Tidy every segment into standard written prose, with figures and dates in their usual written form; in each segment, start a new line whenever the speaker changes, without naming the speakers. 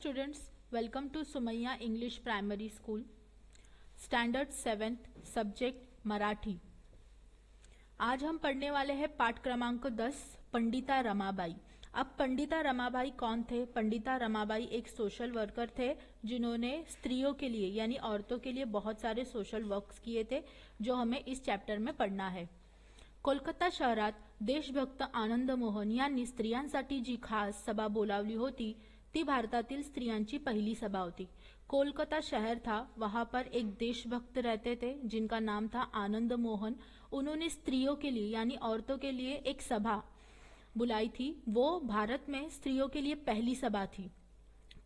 Students, welcome to Sumaya English Primary School, Standard 7th, subject Marathi. आज हम पढ़ने वाले हैं पाठ क्रमांक 10, पंडिता रमाबाई। अब पंडिता रमाबाई कौन थे? पंडिता रमाबाई एक सोशल वर्कर थे जिन्होंने स्त्रियों के लिए यानी औरतों के लिए बहुत सारे सोशल वर्क्स किए थे, जो हमें इस चॅप्टर में पढ़ना है। कोलकाता शहरात देशभक्त आनंद मोहन यांनी स्त्रियांसाठी जी खास सभा बोलावली होती ती भारतातील स्त्रियांची पहली सभा होती। कोलकाता शहर था, वहां पर एक देशभक्त रहते थे जिनका नाम था आनंद मोहन। उन्होंने स्त्रियों के लिए यानी औरतों के लिए एक सभा बुलाई थी। वो भारत में स्त्रियों के लिए पहली सभा थी।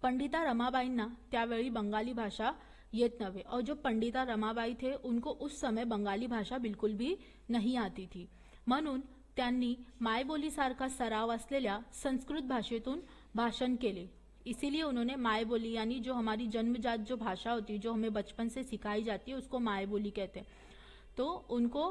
पंडिता रमाबाईंना त्यावेळी बंगाली भाषा येत नव्हे और जो पंडिता रमाबाई थे उनको उस समय बंगाली भाषा बिल्कुल भी नहीं आती थी, म्हणून त्यांनी मायबोलीसारखा सराव असलेल्या संस्कृत भाषेतून भाषण केले। इसीलिए उन्होंने मायबोली यानी जो हमारी जन्मजात जो भाषा होती है, जो हमें बचपन से सिखाई जाती है, उसको मायबोली कहते हैं। तो उनको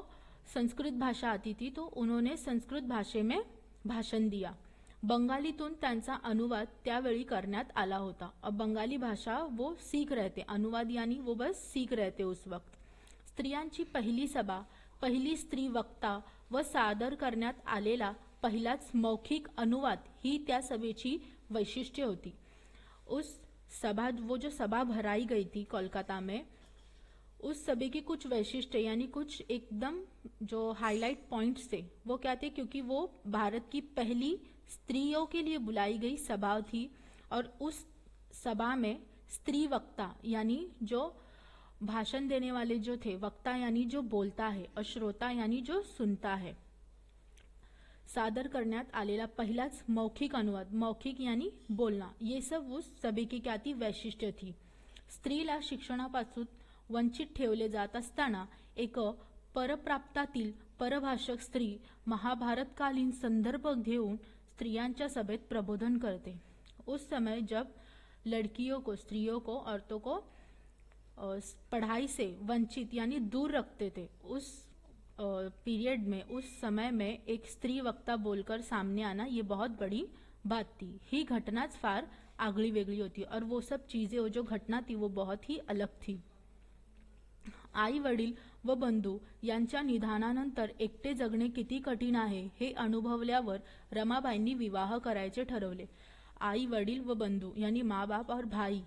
संस्कृत भाषा आती थी, तो उन्होंने संस्कृत भाषे में भाषण दिया। बंगालीतून त्यांचा अनुवाद त्यावेळी करण्यात आला होता। अब बंगाली भाषा वो सीख रहे थे, अनुवाद यानी वो बस सीख रहे थे उस वक्त। स्त्रियांची पहिली सभा, पहिली स्त्री वक्ता व सादर करण्यात आलेला पहिलाच मौखिक अनुवाद ही त्या सभेची वैशिष्ट्य होती। उस सभा वो जो सभा भराई गई थी कोलकाता में, उस सभा की कुछ वैशिष्ट्य यानी कुछ एकदम जो हाईलाइट पॉइंट्स थे वो क्या थे, क्योंकि वो भारत की पहली स्त्रियों के लिए बुलाई गई सभा थी और उस सभा में स्त्री वक्ता यानी जो भाषण देने वाले जो थे, वक्ता यानी जो बोलता है और श्रोता यानी जो सुनता है, सादर करण्यात आलेला पहिलाच मौखिक अनुवाद, मौखिक यानी बोलना, ये सब उस सभे की क्या थी, वैशिष्ट्य थी। स्त्रीला शिक्षणापासून वंचित ठेवले जात असताना एक परप्राप्तातील परभाषक स्त्री महाभारतकालीन संदर्भ घेऊन स्त्रियांच्या सभेत प्रबोधन करते। उस समय जब लड़कियों को, स्त्रियों को, औरतों को पढ़ाई से वंचित यानी दूर रखते थे, उस पीरियड में, उस समय में एक स्त्री वक्ता बोलकर सामने आना ये बहुत बड़ी बात थी। ही घटनाच फार आगळी वेगळी होती और वो सब चीजें, वो जो घटना थी वो बहुत ही अलग थी। आई वडील व बंधू यांच्या निधनानंतर एकटे जगणे किती कठीण आहे हे अनुभवल्यावर रमाबाईंनी विवाह करायचे ठरवले। आई वडील व बंधू यानी माँ बाप और भाई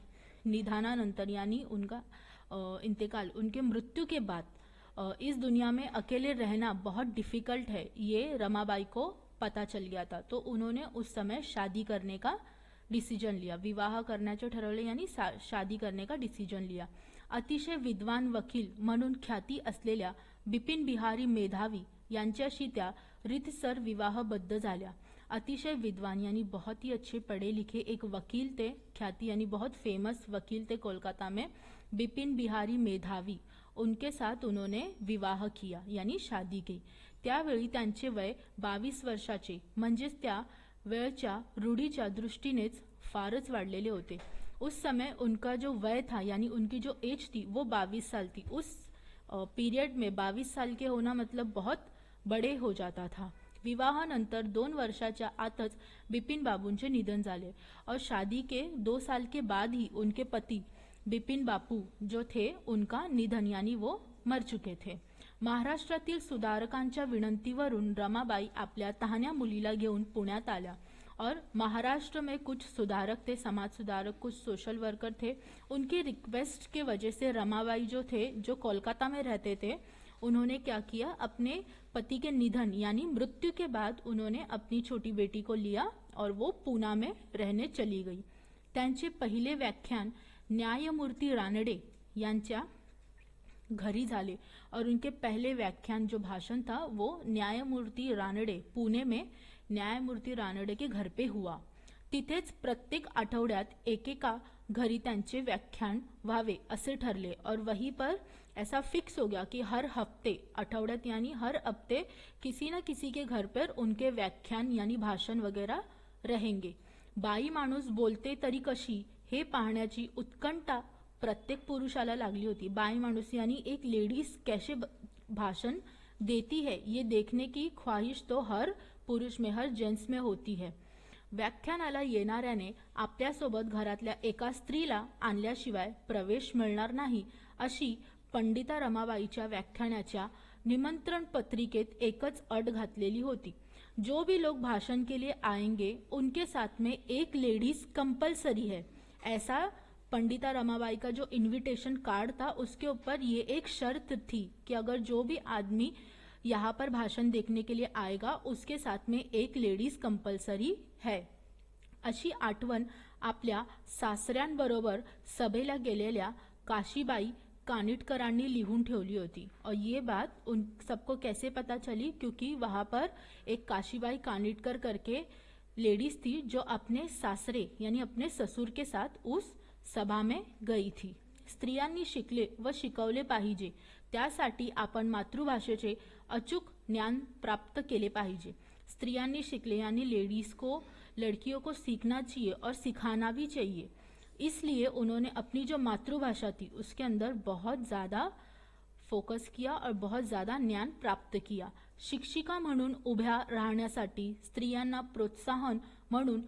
निधनानंतर यानी उनका इंतकाल, उनके मृत्यु के बाद इस दुनिया में अकेले रहना बहुत डिफिकल्ट है, ये रमाबाई को पता चल गया था। तो उन्होंने उस समय शादी करने का डिसीजन लिया, विवाह करण्याचे ठरवले यानी शादी करने का डिसीजन लिया। अतिशय विद्वान वकील म्हणून ख्याती असलेल्या बिपिन बिहारी मेधावी यांच्याशी त्या रीतसर विवाहबद्ध झाल्या। अतिशय विद्वान यानी बहुत ही अच्छे पढ़े लिखे एक वकील थे, ख्याति यानी बहुत फेमस वकील थे कोलकाता में, बिपिन बिहारी मेधावी, उनके साथ उन्होंने विवाह किया यानी शादी की। त्यावेळी त्यांचे वय 22 वर्षाचे, म्हणजेच त्या वेळच्या रूढीच्या दृष्टीनेच फारच वाढलेले होते। उस समय उनका जो वय था यानी उनकी जो एज थी वो 22 साल थी। उस पीरियड में 22 साल के होना मतलब बहुत बड़े हो जाता था। विवाहानंतर 2 वर्षाच्या आतच बिपिन बाबूंचे निधन झाले और शादी के 2 साल के बाद ही उनके पति बिपिन बापू जो थे उनका निधन यानी वो मर चुके थे। महाराष्ट्रातील सुधारकांच्या विनंतीवरून रमाबाई आपल्या तहान्या मुलीला घेऊन पुण्यात आल्या और महाराष्ट्र में कुछ सुधारक थे, समाज सुधारक, कुछ सोशल वर्कर थे। उनकी रिक्वेस्ट के वजह से रमाबाई जो थे, जो कोलकाता में रहते थे, उन्होंने क्या किया, अपने पति के निधन यानी मृत्यु के बाद उन्होंने अपनी छोटी बेटी को लिया और वो पूना में रहने चली गई। त्यांचे पहिले व्याख्यान न्यायमूर्ती रानडे यांच्या घरी झाले और उनके पहले व्याख्यान जो भाषण था वो न्यायमूर्ती रानडे, पुणे में न्यायमूर्ती रानडे के घर पे हुआ। तिथेच प्रत्येक आठवड्यात एकेका घरी त्यांचे व्याख्यान व्हावे असे ठरले और वहीं पर ऐसा फिक्स हो गया कि हर हफ्ते, आठवड्यात यानी हर हफ्ते किसी न किसी के घर पर उनके व्याख्यान यानी भाषण वगैरह रहेंगे। बाई माणूस बोलते तरी कशी हे पाहण्याची उत्कंठा प्रत्येक पुरुषाला लागली होती। बाई माणूस यानी एक लेडीज कैसे भाषण देती है ये देखने की ख्वाहिश तो हर पुरुष में, हर जेंट्स में होती है। व्याख्यानाला येणाऱ्याने आपल्यासोबत घरातल्या एका स्त्रीला आणल्याशिवाय प्रवेश मिळणार नाही, अशी पंडिता रमाबाईच्या व्याख्यानाच्या निमंत्रण पत्रिकेत एकच अट घातलेली होती। जो भी लोग भाषण के लिए आएंगे उनके साथ में एक लेडीज कंपलसरी है। ऐसा पंडिता रमाबाई का जो इनविटेशन कार्ड था उसके ऊपर ये एक शर्त थी कि अगर जो भी आदमी यहाँ पर भाषण देखने के लिए आएगा उसके साथ में एक लेडीज कंपलसरी है। अशी आठवण आपल्या सासऱ्यांबरोबर सभेला गेलेल्या काशीबाई कानिटकरांनी लिहून ठेवली होती। और ये बात उन सबको कैसे पता चली, क्योंकि वहाँ पर एक काशीबाई कानिटकर करके लेडीज थी जो अपने सासरे यानी अपने ससुर के साथ उस सभा में गई थी। स्त्रियांनी शिकले व शिकवले पाहिजे, त्यासाठी आपण मातृभाषेचे अचूक ज्ञान प्राप्त केले पाहिजे। स्त्रियांनी शिकले यानी लेडीज को, लड़कियों को सीखना चाहिए और सिखाना भी चाहिए। इसलिए उन्होंने अपनी जो मातृभाषा थी उसके अंदर बहुत ज़्यादा फोकस किया और बहुत ज़्यादा ज्ञान प्राप्त किया। शिक्षिका म्हणून उभ्या राहण्यासाठी स्त्रियांना प्रोत्साहन म्हणून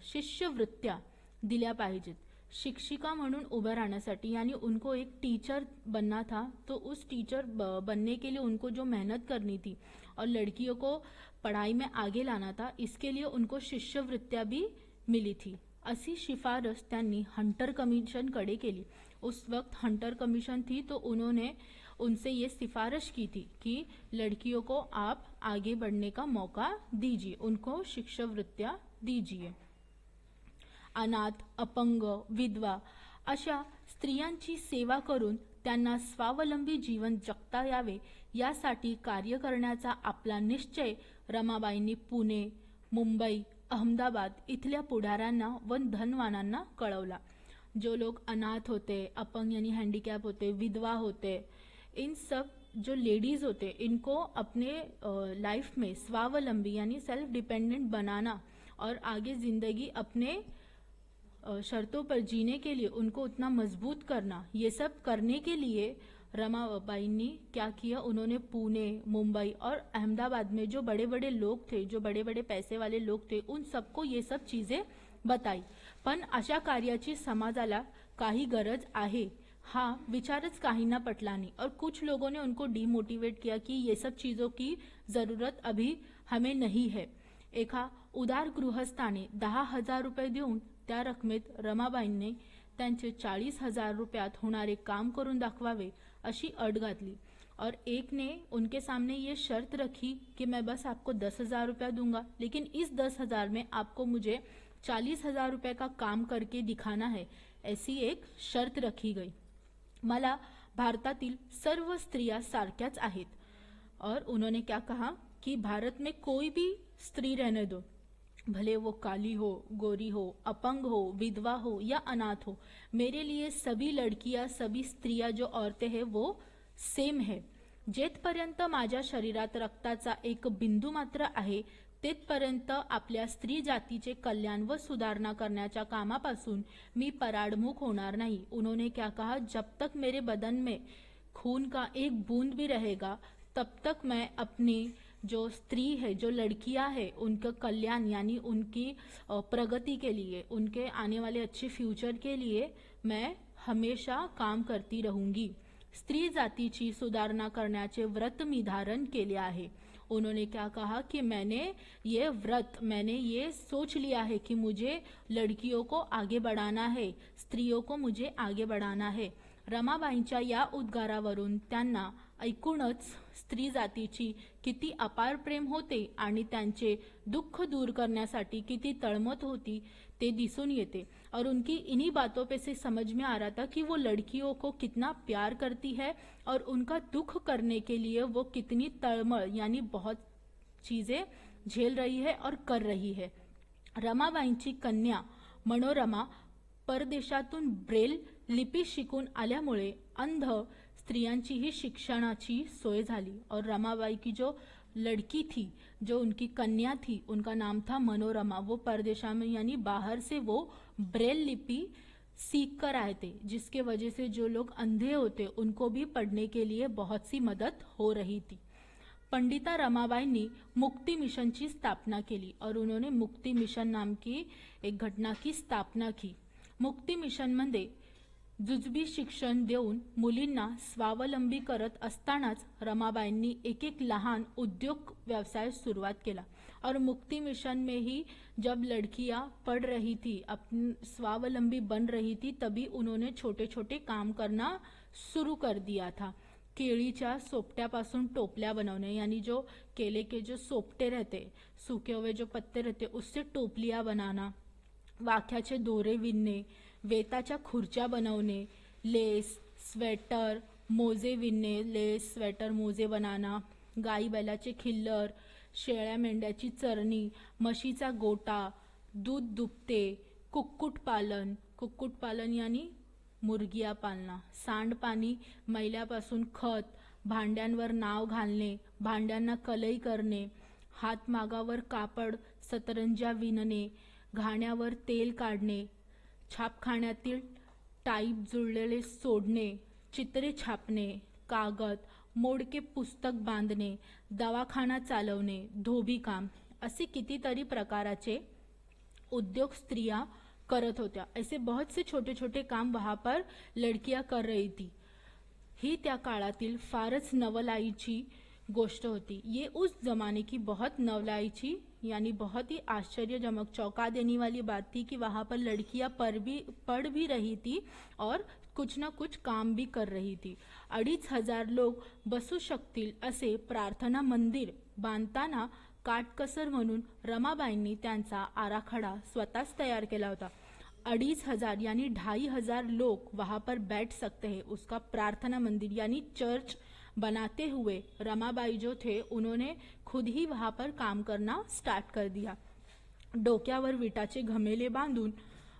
शिष्यवृत्त्या दिल्या पाहिजेत। शिक्षिका म्हणून उभे रहने यानी उनको एक टीचर बनना था, तो उस टीचर बनने के लिए उनको जो मेहनत करनी थी और लड़कियों को पढ़ाई में आगे लाना था, इसके लिए उनको शिष्यवृत्त्या भी मिली थी। असी शिफारस त्यांनी हंटर कमीशन कडे केली। उस वक्त हंटर कमीशन थी, तो उन्होंने उनसे ये सिफारिश की थी कि लड़कियों को आप आगे बढ़ने का मौका दीजिए, उनको शिष्यवृत्त्या दीजिए। अनाथ, अपंग, विधवा अशा स्त्रियांची सेवा करून त्यांना स्वावलंबी जीवन जगता यावे यासाठी कार्य करण्याचा आपला निश्चय रमाबाईंनी पुणे, मुंबई, अहमदाबाद इथल्या पुढाऱ्यांना व धनवानांना कळवला। जो लोग अनाथ होते, अपंग यानी हैंडीकैप होते, विधवा होते, इन सब जो लेडीज़ होते इनको अपने लाइफ में स्वावलंबी यानी सेल्फ डिपेंडेंट बनाना और आगे ज़िंदगी अपने शर्तों पर जीने के लिए उनको उतना मजबूत करना, ये सब करने के लिए रमाबाई ने क्या किया, उन्होंने पुणे, मुंबई और अहमदाबाद में जो बड़े बड़े लोग थे, जो बड़े बड़े पैसे वाले लोग थे, उन सबको ये सब चीज़ें बताई। पण अशा कार्याची समाजाला काही गरज आहे हा विचारच काहींना पटला नहीं और कुछ लोगों ने उनको डीमोटिवेट किया कि ये सब चीज़ों की ज़रूरत अभी हमें नहीं है। एका उदार गृहस्थाने 10,000 रुपये देऊन त्या रकमेत रमाबाईंनी त्यांचे 40,000 रुपयात होणारे काम करून दाखवावे अशी अट घातली। और एक ने उनके सामने ये शर्त रखी कि मैं बस आपको 10,000 रुपया दूंगा, लेकिन इस 10,000 में आपको मुझे 40,000 रुपये का काम करके दिखाना है, ऐसी एक शर्त रखी गई। मला भारतातील सर्व स्त्रियां सारख्याच आहेत। और उन्होंने क्या कहा कि भारत में कोई भी स्त्री रहने दो, भले वो काली हो, गोरी हो, अपंग हो, विधवा हो या अनाथ हो, मेरे लिए सभी लड़कियां, सभी स्त्रियां जो औरतें हैं वो सेम है। जेथपर्यंत माझ्या शरीरात रक्ताचा एक बिंदू मात्र आहे तेथपर्यंत आपल्या स्त्री जातीचे कल्याण व सुधारणा करण्याच्या कामापासून मी पराडमुख होणार नहीं। उन्होंने क्या कहा, जब तक मेरे बदन में खून का एक बूंद भी रहेगा तब तक मैं अपनी जो स्त्री है, जो लड़कियां है, उनका कल्याण यानी उनकी प्रगति के लिए, उनके आने वाले अच्छे फ्यूचर के लिए मैं हमेशा काम करती रहूंगी। स्त्री जातीची सुधारणा करण्याचे व्रत मी धारण केले आहे। उन्होंने क्या कहा कि मैंने ये सोच लिया है कि मुझे लड़कियों को आगे बढ़ाना है, स्त्रियों को मुझे आगे बढ़ाना है। रमाबाईंच्या या उद्गारावरून त्यांना ऐकूनच स्त्री जातीची किती अपार प्रेम होते आणि त्यांचे दुःख दूर करण्यासाठी किती तळमत होती ते दिसून येते। और उनकी इन्हीं बातों पे से समझ में आ रहा था कि वो लड़कियों को कितना प्यार करती है और उनका दुख करने के लिए वो कितनी तळमळ यानी बहुत चीज़ें झेल रही है और कर रही है। रमाबाईंची कन्या मनोरमा परदेशातून ब्रेल लिपी शिकून आल्यामुळे अंध स्त्रियांची ही शिक्षणाची सोय झाली। और रमाबाई की जो लड़की थी, जो उनकी कन्या थी, उनका नाम था मनोरमा, वो परदेशा में यानी बाहर से वो ब्रेल लिपि सीख कर आए थे, जिसके वजह से जो लोग अंधे होते उनको भी पढ़ने के लिए बहुत सी मदद हो रही थी। पंडिता रमाबाईंनी मुक्ति मिशन की स्थापना केली और उन्होंने मुक्ति मिशन नाम की एक घटना की स्थापना की। मुक्ति मिशन मध्ये जुजबी शिक्षण देऊन मुलींना स्वावलंबी करत असतानाच रमाबाईंनी एक एक लहान उद्योग व्यवसाय शुरुआत केला। और मुक्ति मिशन में ही जब लड़कियां पढ़ रही थी, अपनी स्वावलंबी बन रही थी, तभी उन्होंने छोटे छोटे काम करना शुरू कर दिया था। केळीच्या सोपट्यापासून टोपल्या बनवणे, यानी जो केले के जो सोपटे रहते, सूखे हुए जो पत्ते रहते, उससे टोपलियां बनाना, वाख्याचे दोरे विणणे, वेताच्या खुर्च्या बनवणे, लेस, स्वेटर, मोजे विणणे, लेस, स्वेटर, मोजे बनाना, गाई बैलाचे खिल्लर, शेळ्या मेंढ्याची चरणी, म्हशीचा गोटा, दूध दुभते, कुक्कुटपालन यानी मुर्गिया पालना, सांडपाणी, मैल्यापासून खत, भांड्यांवर नाव घालणे, भांड्यांना कलई करणे, हातमागावर कापड सतरंजा विणणे, घाण्यावर तेल काढणे, छापखान्यातील टाईप जुळलेले सोडणे, चित्रे छापणे, कागद, मोडके पुस्तक बांधणे, दवाखाना चालवणे, धोबी काम, असे कितीतरी प्रकाराचे उद्योग स्त्रियां करत होत्या। ऐसे बहुत से छोटे छोटे काम वहाँ पर लड़कियां कर रही थी। ही त्या काळातील फारच नवलाईची गोष्ट होती। ये उस जमाने की बहुत नवलाईची यानी बहुत ही आश्चर्यजनक चौंका देने वाली बात थी कि वहाँ पर लड़कियां पढ़ भी रही थी और कुछ ना कुछ काम भी कर रही थी। 2,500 लोक बसू शकतील असे प्रार्थना मंदिर बांधताना काटकसर म्हणून रमाबाईंनी त्यांचा आराखडा स्वतःच तैयार केला होता। 2,500 यानी 2,500 लोग वहाँ पर बैठ सकते हैं, उसका प्रार्थना मंदिर यानी चर्च बनाते हुए रमाबाई जो थे उन्होंने खुद ही वहाँ पर काम करना स्टार्ट कर दिया। डोक्यावर विटाचे घमेले बांधून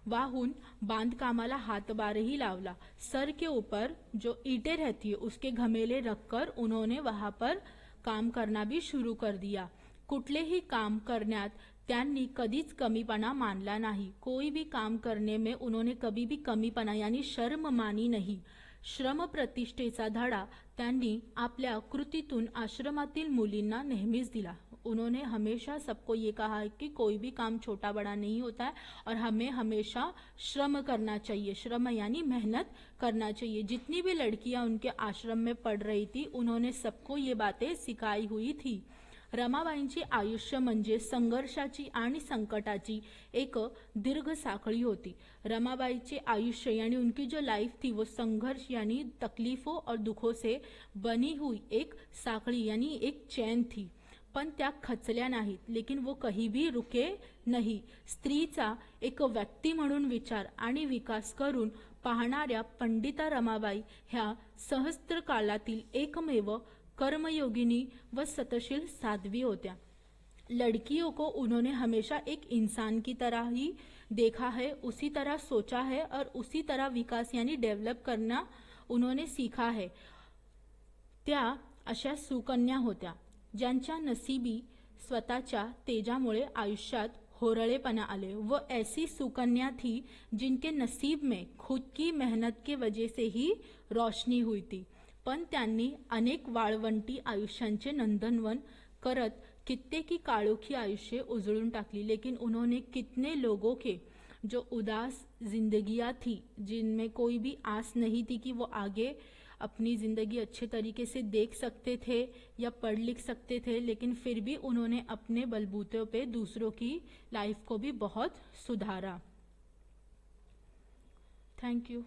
वाहून बांधकामाला हातभारही लावला। सर के ऊपर जो ईंटें रहती है उसके घमेले रखकर उन्होंने वहाँ पर काम करना भी शुरू कर दिया। कुठलेही काम करण्यात त्यांनी कधीच कमीपणा मानला नाही। कोई भी काम करने में उन्होंने कभी भी कमीपणा यानी शर्म मानी नहीं। श्रम प्रतिष्ठेचा धडा त्यांनी आपल्या कृतीतून आश्रमातील मुलींना नेहमीच दिला। उन्होंने हमेशा सबको ये कहा है कि कोई भी काम छोटा बड़ा नहीं होता है और हमें हमेशा श्रम करना चाहिए। श्रम यानी मेहनत करना चाहिए। जितनी भी लड़कियां उनके आश्रम में पढ़ रही थी उन्होंने सबको ये बातें सिखाई हुई थी। रमाबाईंची आयुष्य म्हणजे संघर्षाची आणि संकटाची एक दीर्घ साखळी होती। रमाबाईचे आयुष्य यानी उनकी जो लाइफ थी वो संघर्ष यानी तकलीफों और दुखों से बनी हुई एक साखळी यानी एक चैन थी। पण त्या खचल्या नाहीत, लेकिन वो कहीं भी रुके नहीं। स्त्रीचा एक व्यक्ती म्हणून विचार आणि विकास करून पाहणाऱ्या पंडिता रमाबाई ह्या सहस्त्र काळातील एकमेव कर्मयोगिनी व सतशील साध्वी होत्या। लड़कियों को उन्होंने हमेशा एक इंसान की तरह ही देखा है, उसी तरह सोचा है और उसी तरह विकास यानी डेवलप करना उन्होंने सीखा है। त्या अशा सुकन्या होत्या ज्यांच्या नसीबी स्वतःच्या तेजामुळे आयुष्यात होरळेपणा आले। वो ऐसी सुकन्या थी जिनके नसीब में खुद की मेहनत के वजह से ही रोशनी हुई थी। पण त्यांनी अनेक वाळवंटी आयुष्यांचे नंदनवन करत कित्येकी काळोखी आयुष्य उजळून टाकली। लेकिन उन्होंने कितने लोगों के जो उदास जिंदगियां थी, जिनमें कोई भी आस नहीं थी कि वो आगे अपनी ज़िंदगी अच्छे तरीके से देख सकते थे या पढ़ लिख सकते थे, लेकिन फिर भी उन्होंने अपने बलबूते पे दूसरों की लाइफ को भी बहुत सुधारा। Thank you.